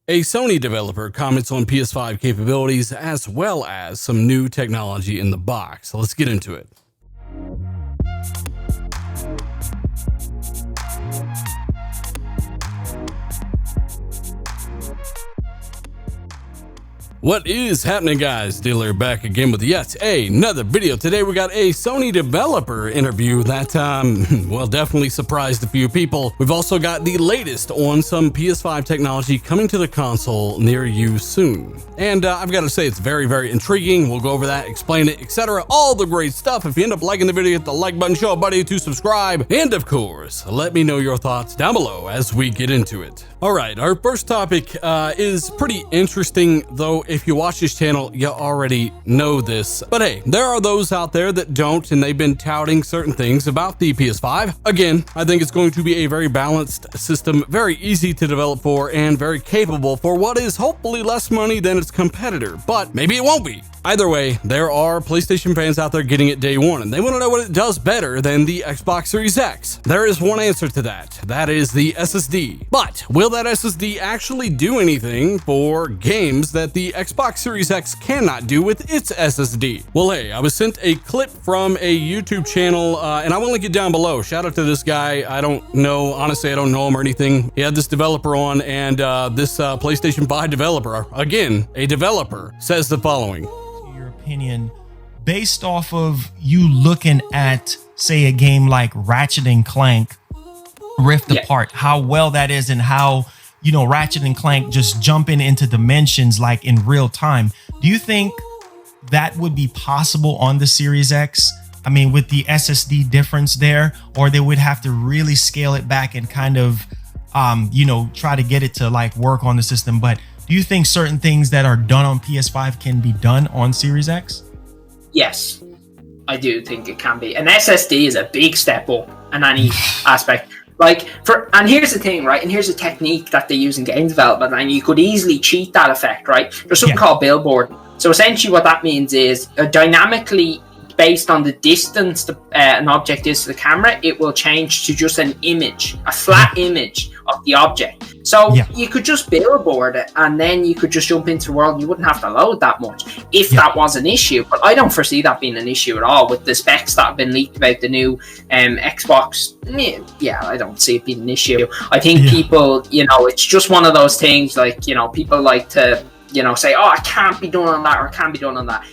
A Sony developer comments on PS5 capabilities as well as some new technology in the box. Let's get into it. What is happening, guys? Dealer back again with yet another video. Today we got a Sony developer interview that, well, definitely surprised a few people. We've also got the latest on some PS5 technology coming to the console near you soon. And I've got to say, it's very, very intriguing. We'll go over that, explain it, etc. All the great stuff. If you end up liking the video, hit the like button, show a buddy to subscribe. And of course, let me know your thoughts down below as we get into it. All right, our first topic is pretty interesting, though. If you watch this channel, you already know this. But hey, there are those out there that don't, and they've been touting certain things about the PS5. Again, I think it's going to be a very balanced system, very easy to develop for, and very capable for what is hopefully less money than its competitor. But maybe it won't be. Either way, there are PlayStation fans out there getting it day one, and they want to know what it does better than the Xbox Series X. There is one answer to that. That is the SSD. But will that SSD actually do anything for games that the Xbox Series X cannot do with its SSD? Well, hey, I was sent a clip from a YouTube channel, and I will link it down below. Shout out to this guy. I don't know, honestly, I don't know him or anything. He had this developer on, and this PlayStation 5 developer, again, a developer, says the following. Opinion based off of you looking at, say, a game like Ratchet and Clank Rift Apart, how well that is, and how, you know, Ratchet and Clank just jumping into dimensions like in real time. Do you think that would be possible on the Series X? I mean, with the SSD difference there, or they would have to really scale it back and kind of, you know, try to get it to like work on the system. But do you think certain things that are done on PS5 can be done on Series X? Yes, I do think it can be. An SSD is a big step up in any aspect. And here's the thing, right? And here's a technique that they use in game development, and you could easily cheat that effect, right? There's something called billboard. So essentially what that means is dynamically based on the distance an object is to the camera, it will change to just an image, a flat image of the object. So you could just billboard it, and then you could just jump into the world. You wouldn't have to load that much if that was an issue. But I don't foresee that being an issue at all with the specs that have been leaked about the new Xbox. Yeah, I don't see it being an issue. I think people, you know, it's just one of those things, like, you know, people like to, you know, say, oh, it can't be done on that, or it can't be done on that.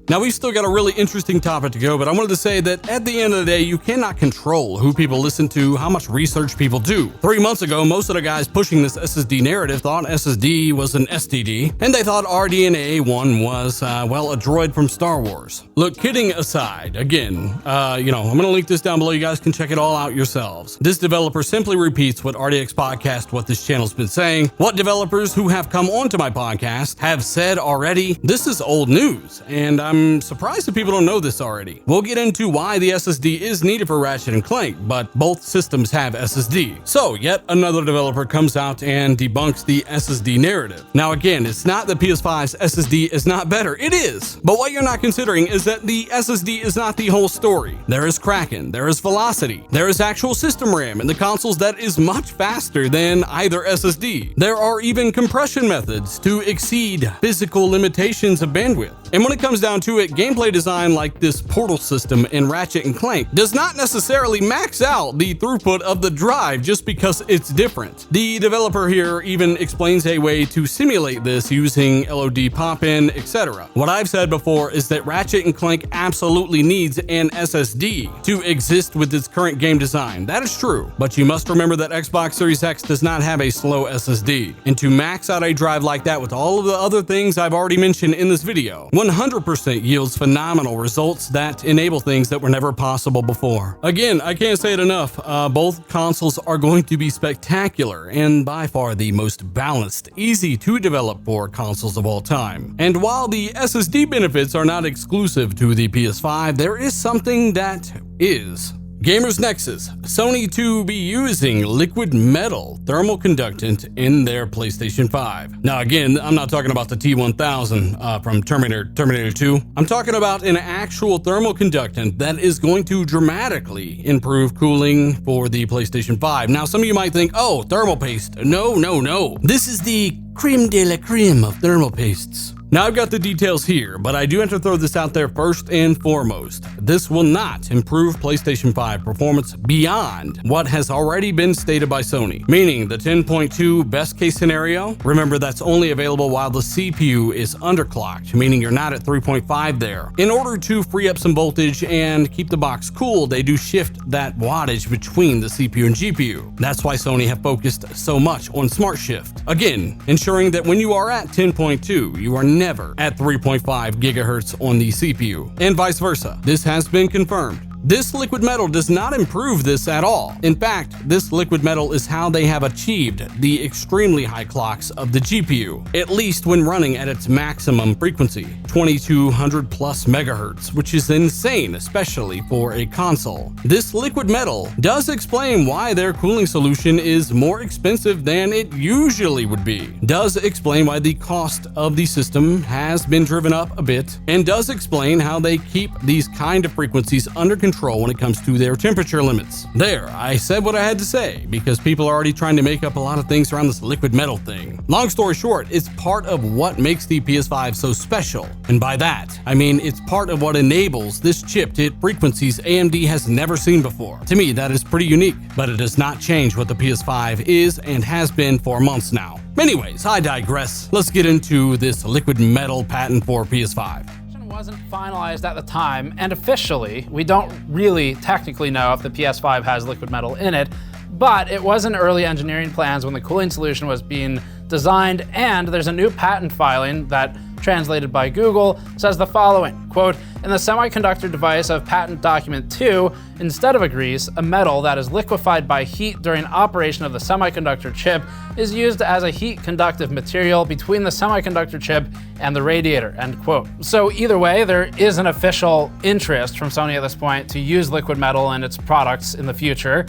Now, we've still got a really interesting topic to go, but I wanted to say that at the end of the day, you cannot control who people listen to, how much research people do. 3 months ago, most of the guys pushing this SSD narrative thought SSD was an STD, and they thought RDNA-1 was, well, a droid from Star Wars. Look, kidding aside, again, you know, I'm going to link this down below. You guys can check it all out yourselves. This developer simply repeats what RDX Podcast, what this channel's been saying, what developers who have come onto my podcast have said already. This is old news, and I'm surprised that people don't know this already. We'll get into why the SSD is needed for Ratchet and Clank, but both systems have SSD. So, yet another developer comes out and debunks the SSD narrative. Now again, it's not that PS5's SSD is not better, it is. But what you're not considering is that the SSD is not the whole story. There is Kraken, there is Velocity, there is actual system RAM in the consoles that is much faster than either SSD. There are even compression methods to exceed physical limitations of bandwidth. And when it comes down to it, gameplay design like this portal system in Ratchet and Clank does not necessarily max out the throughput of the drive just because it's different. The developer here even explains a way to simulate this using LOD pop-in, etc. What I've said before is that Ratchet and Clank absolutely needs an SSD to exist with its current game design. That is true, but you must remember that Xbox Series X does not have a slow SSD. And to max out a drive like that with all of the other things I've already mentioned in this video, 100% yields phenomenal results that enable things that were never possible before. Again, I can't say it enough. Both consoles are going to be spectacular and by far the most balanced, easy to develop for consoles of all time. And while the SSD benefits are not exclusive to the PS5, there is something that is. Gamers Nexus, Sony to be using liquid metal thermal conductant in their PlayStation 5. Now again, I'm not talking about the T1000 from Terminator 2. I'm talking about an actual thermal conductant that is going to dramatically improve cooling for the PlayStation 5. Now some of you might think, oh, thermal paste. No. This is the creme de la creme of thermal pastes. Now I've got the details here, but I do have to throw this out there first and foremost. This will not improve PlayStation 5 performance beyond what has already been stated by Sony, meaning the 10.2 best case scenario. Remember, that's only available while the CPU is underclocked, meaning you're not at 3.5 there. In order to free up some voltage and keep the box cool, they do shift that wattage between the CPU and GPU. That's why Sony have focused so much on Smart Shift. Again, ensuring that when you are at 10.2, you are never at 3.5 gigahertz on the CPU, and vice versa. This has been confirmed. This liquid metal does not improve this at all. In fact, this liquid metal is how they have achieved the extremely high clocks of the GPU, at least when running at its maximum frequency, 2200 plus megahertz, which is insane, especially for a console. This liquid metal does explain why their cooling solution is more expensive than it usually would be, does explain why the cost of the system has been driven up a bit, and does explain how they keep these kind of frequencies under control when it comes to their temperature limits. There, I said what I had to say because people are already trying to make up a lot of things around this liquid metal thing. Long story short, it's part of what makes the PS5 so special. And by that, I mean it's part of what enables this chip to hit frequencies AMD has never seen before. To me, that is pretty unique, but it does not change what the PS5 is and has been for months now. Anyways, I digress. Let's get into this liquid metal patent for PS5. Wasn't finalized at the time, and officially, we don't really technically know if the PS5 has liquid metal in it, but it was in early engineering plans when the cooling solution was being designed, and there's a new patent filing that, translated by Google, says the following, quote, "In the semiconductor device of patent document 2, instead of a grease, a metal that is liquefied by heat during operation of the semiconductor chip is used as a heat conductive material between the semiconductor chip and the radiator," end quote. So either way, there is an official interest from Sony at this point to use liquid metal in its products in the future.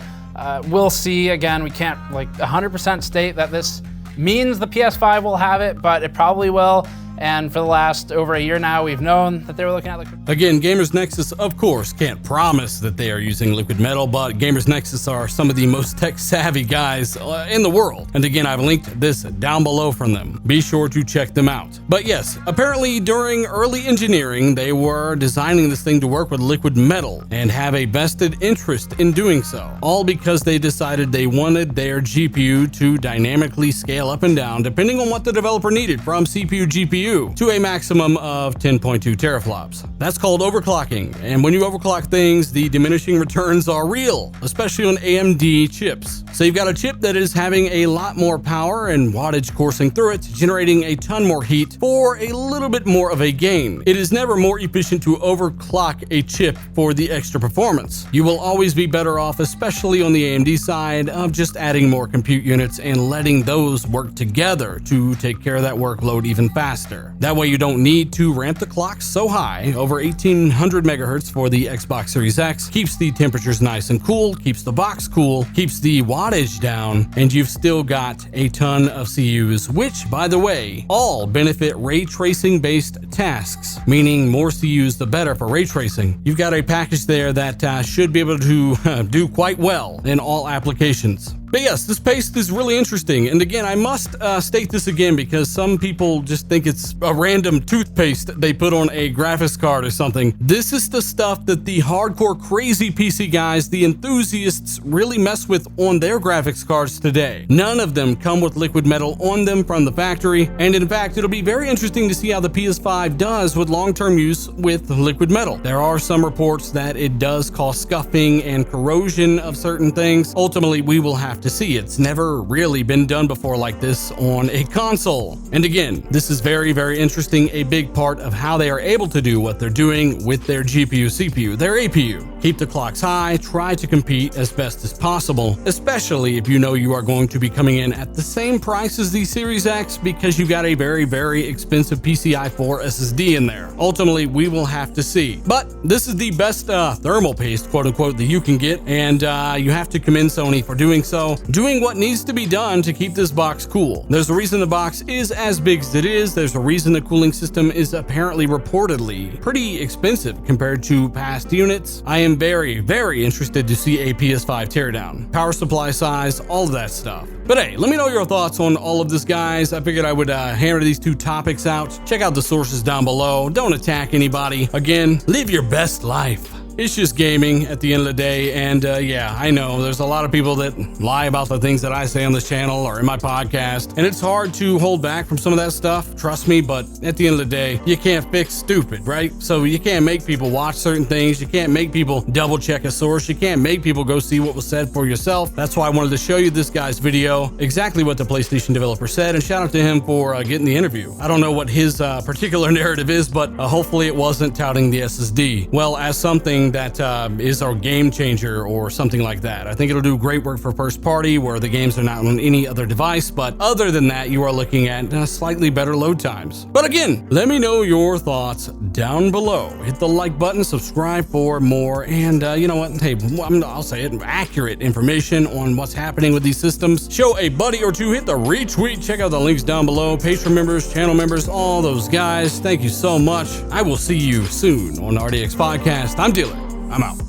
We'll see. Again, we can't 100% state that this means the PS5 will have it, but it probably will. And for the last over a year now, we've known that they were looking at liquid. Again, Gamers Nexus, of course, can't promise that they are using liquid metal, but Gamers Nexus are some of the most tech-savvy guys in the world. And again, I've linked this down below from them. Be sure to check them out. But yes, apparently during early engineering, they were designing this thing to work with liquid metal and have a vested interest in doing so, all because they decided they wanted their GPU to dynamically scale up and down depending on what the developer needed from CPU, GPU, to a maximum of 10.2 teraflops. That's called overclocking, and when you overclock things, the diminishing returns are real, especially on AMD chips. So you've got a chip that is having a lot more power and wattage coursing through it, generating a ton more heat for a little bit more of a gain. It is never more efficient to overclock a chip for the extra performance. You will always be better off, especially on the AMD side, of just adding more compute units and letting those work together to take care of that workload even faster. That way you don't need to ramp the clock so high, over 1800 megahertz for the Xbox Series X, keeps the temperatures nice and cool, keeps the box cool, keeps the wattage down, and you've still got a ton of CUs, which, by the way, all benefit ray tracing based tasks, meaning more CUs the better for ray tracing. You've got a package there that should be able to do quite well in all applications. But yes, this paste is really interesting. And again, I must state this again because some people just think it's a random toothpaste they put on a graphics card or something. This is the stuff that the hardcore crazy PC guys, the enthusiasts, really mess with on their graphics cards today. None of them come with liquid metal on them from the factory. And in fact, it'll be very interesting to see how the PS5 does with long-term use with liquid metal. There are some reports that it does cause scuffing and corrosion of certain things. Ultimately, we will have to see. It's never really been done before like this on a console. And again, this is very, very interesting, a big part of how they are able to do what they're doing with their GPU, CPU, their APU. Keep the clocks high, try to compete as best as possible, especially if you know you are going to be coming in at the same price as the Series X because you got a very, very expensive PCI 4 SSD in there. Ultimately, we will have to see. But this is the best thermal paste, quote unquote, that you can get, and you have to commend Sony for doing so, doing what needs to be done to keep this box cool. There's a reason the box is as big as it is. There's a reason the cooling system is apparently reportedly pretty expensive compared to past units. I am very, very interested to see a PS5 teardown. Power supply size, all of that stuff. But hey, let me know your thoughts on all of this, guys. I figured I would hammer these two topics out. Check out the sources down below. Don't attack anybody. Again, live your best life. It's just gaming at the end of the day, and yeah, I know there's a lot of people that lie about the things that I say on this channel or in my podcast, and it's hard to hold back from some of that stuff, trust me, but at the end of the day, you can't fix stupid, right? So you can't make people watch certain things, you can't make people double check a source, you can't make people go see what was said for yourself. That's why I wanted to show you this guy's video, exactly what the PlayStation developer said, and shout out to him for getting the interview. I don't know what his particular narrative is, but hopefully it wasn't touting the SSD. Well, as something that is our game changer or something like that. I think it'll do great work for first party where the games are not on any other device, but other than that, you are looking at slightly better load times. But again, let me know your thoughts down below. Hit the like button, subscribe for more, and you know what? Hey, I'll say it, accurate information on what's happening with these systems. Show a buddy or two, hit the retweet, check out the links down below, Patreon members, channel members, all those guys. Thank you so much. I will see you soon on RDX Podcast. I'm Dealer. I'm out.